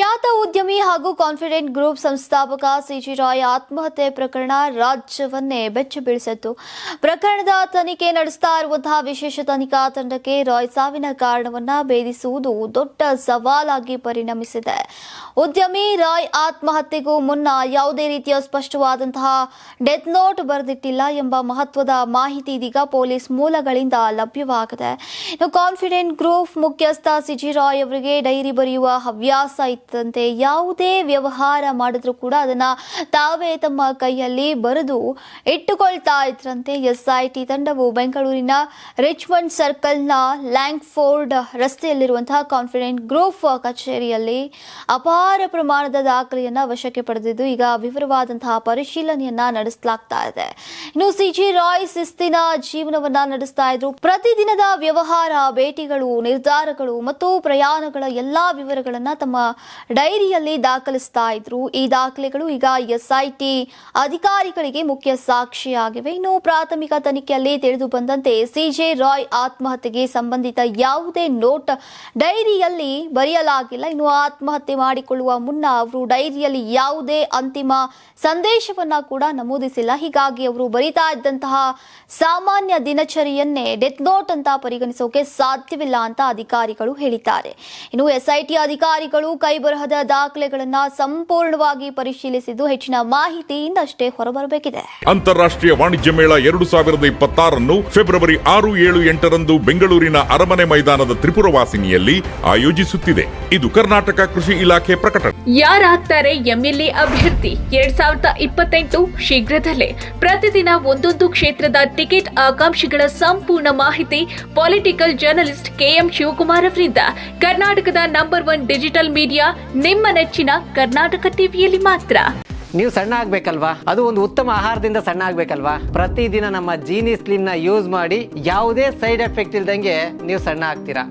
ಖ್ಯಾತ ಉದ್ಯಮಿ ಹಾಗೂ ಕಾನ್ಫಿಡೆಂಟ್ ಗ್ರೂಪ್ ಸಂಸ್ಥಾಪಕ ಸಿಜಿ ರಾಯ್ ಆತ್ಮಹತ್ಯೆ ಪ್ರಕರಣ ರಾಜ್ಯವನ್ನೇ ಬೆಚ್ಚಿ ಬೀಳಿಸಿತ್ತು. ಪ್ರಕರಣದ ತನಿಖೆ ನಡೆಸ್ತಾ ಇರುವಂತಹ ವಿಶೇಷ ತನಿಖಾ ತಂಡಕ್ಕೆ ರಾಯ್ ಸಾವಿನ ಕಾರಣವನ್ನ ಭೇದಿಸುವುದು ದೊಡ್ಡ ಸವಾಲಾಗಿ ಪರಿಣಮಿಸಿದೆ. ಉದ್ಯಮಿ ರಾಯ್ ಆತ್ಮಹತ್ಯೆಗೂ ಮುನ್ನ ಯಾವುದೇ ರೀತಿಯ ಸ್ಪಷ್ಟವಾದಂತಹ ಡೆತ್ ನೋಟ್ ಬರೆದಿಟ್ಟಿಲ್ಲ ಎಂಬ ಮಹತ್ವದ ಮಾಹಿತಿ ಇದೀಗ ಪೊಲೀಸ್ ಮೂಲಗಳಿಂದ ಲಭ್ಯವಾಗಿದೆ. ಕಾನ್ಫಿಡೆಂಟ್ ಗ್ರೂಪ್ ಮುಖ್ಯಸ್ಥ ಸಿಜಿ ರಾಯ್ ಅವರಿಗೆ ಡೈರಿ ಬರೆಯುವ ಹವ್ಯಾಸ ಇತ್ತಂತೆ. ಯಾವುದೇ ವ್ಯವಹಾರ ಮಾಡಿದ್ರು ಕೂಡ ಅದನ್ನ ತಾವೇ ತಮ್ಮ ಕೈಯಲ್ಲಿ ಬರೆದು ಇಟ್ಟುಕೊಳ್ತಾ ಇದ್ರಂತೆ. ಎಸ್ಐಟಿ ತಂಡವು ಬೆಂಗಳೂರಿನ ರಿಚ್ಮಂಡ್ ಸರ್ಕಲ್ನ ಲ್ಯಾಂಗ್ಫೋರ್ಡ್ ರಸ್ತೆಯಲ್ಲಿರುವಂತಹ ಕಾನ್ಫಿಡೆಂಟ್ ಗ್ರೂಪ್ ಕಚೇರಿಯಲ್ಲಿ ಅಪಾರ ಪ್ರಮಾಣದ ದಾಖಲೆಯನ್ನ ವಶಕ್ಕೆ ಪಡೆದಿದ್ದು ಈಗ ವಿವರವಾದಂತಹ ಪರಿಶೀಲನೆಯನ್ನ ನಡೆಸಲಾಗ್ತಾ ಇದೆ. ಇನ್ನು ಸಿಜಿ ರಾಯ್ ಶಿಸ್ತಿನ ಜೀವನವನ್ನ ನಡೆಸ್ತಾ ಇದ್ರು. ಪ್ರತಿದಿನದ ವ್ಯವಹಾರ, ಭೇಟಿಗಳು, ನಿರ್ಧಾರಗಳು ಮತ್ತು ಪ್ರಯಾಣಗಳ ಎಲ್ಲಾ ವಿವರಗಳನ್ನ ತಮ್ಮ ಡೈರಿಯಲ್ಲಿ ದಾಖಲಿಸ್ತಾ ಇದ್ರು. ಈ ದಾಖಲೆಗಳು ಈಗ ಎಸ್ಐಟಿ ಅಧಿಕಾರಿಗಳಿಗೆ ಮುಖ್ಯ ಸಾಕ್ಷಿಯಾಗಿವೆ. ಇನ್ನು ಪ್ರಾಥಮಿಕ ತನಿಖೆಯಲ್ಲಿ ತಿಳಿದು ಬಂದಂತೆ ಸಿಜೆ ರಾಯ್ ಆತ್ಮಹತ್ಯೆಗೆ ಸಂಬಂಧಿತ ಯಾವುದೇ ನೋಟ್ ಡೈರಿಯಲ್ಲಿ ಬರೆಯಲಾಗಿಲ್ಲ. ಇನ್ನು ಆತ್ಮಹತ್ಯೆ ಮಾಡಿಕೊಳ್ಳುವ ಮುನ್ನ ಅವರು ಡೈರಿಯಲ್ಲಿ ಯಾವುದೇ ಅಂತಿಮ ಸಂದೇಶವನ್ನ ಕೂಡ ನಮೂದಿಸಿಲ್ಲ. ಹೀಗಾಗಿ ಅವರು ಬರೀತಾ ಇದ್ದಂತಹ ಸಾಮಾನ್ಯ ದಿನಚರಿಯನ್ನೇ ಡೆತ್ ನೋಟ್ ಅಂತ ಪರಿಗಣಿಸೋಕೆ ಸಾಧ್ಯವಿಲ್ಲ ಅಂತ ಅಧಿಕಾರಿಗಳು ಹೇಳಿದ್ದಾರೆ. ಇನ್ನು ಎಸ್ಐಟಿ ಅಧಿಕಾರಿಗಳು ಕೈಬರಹದ ದಾಖಲೆಗಳನ್ನ ಸಂಪೂರ್ಣವಾಗಿ ಪರಿಶೀಲಿಸಿದ್ದು ಹೆಚ್ಚಿನ ಮಾಹಿತಿ ಇನ್ನಷ್ಟೇ ಹೊರಬರಬೇಕಿದೆ. ಅಂತಾರಾಷ್ಟ್ರೀಯ ವಾಣಿಜ್ಯ ಮೇಳ 2026 ಫೆಬ್ರವರಿ 6, 7, 8ರಂದು ಬೆಂಗಳೂರಿನ ಅರಮನೆ ಮೈದಾನದ ತ್ರಿಪುರವಾಸಿನಿಯಲ್ಲಿ ಆಯೋಜಿಸುತ್ತಿದೆ. ಇದು ಕರ್ನಾಟಕ ಕೃಷಿ ಇಲಾಖೆ ಪ್ರಕಟಣೆ. ಯಾರಾಗ್ತಾರೆ ಎಂಎಲ್ಎ ಅಭ್ಯರ್ಥಿ 2028 ಶೀಘ್ರದಲ್ಲೇ. ಪ್ರತಿದಿನ ಒಂದೊಂದು ಕ್ಷೇತ್ರದ ಟಿಕೆಟ್ ಆಕಾಂಕ್ಷಿಗಳ ಸಂಪೂರ್ಣ ಮಾಹಿತಿ ಪೊಲಿಟಿಕಲ್ ಜರ್ನಲಿಸ್ಟ್ ಕೆಎಂ ಶಿವಕುಮಾರ್ ಅವರಿಂದ. ಕರ್ನಾಟಕದ ನಂಬರ್ 1 ಡಿಜಿಟಲ್ ಮೀಡಿಯಾ ನಿಮ್ಮ ನೆಚ್ಚಿನ ಕರ್ನಾಟಕ ಟಿವಿಯಲ್ಲಿ ಮಾತ್ರ. ನೀವು ಸಣ್ಣ ಆಗ್ಬೇಕಲ್ವಾ? ಅದು ಒಂದು ಉತ್ತಮ ಆಹಾರದಿಂದ ಸಣ್ಣ ಆಗ್ಬೇಕಲ್ವಾ? ಪ್ರತಿದಿನ ನಮ್ಮ ಜೀನಿ ಸ್ಲಿಮ್ ನ ಯೂಸ್ ಮಾಡಿ ಯಾವುದೇ ಸೈಡ್ ಎಫೆಕ್ಟ್ ಇಲ್ದಂಗೆ ನೀವು ಸಣ್ಣ ಆಗ್ತೀರಾ.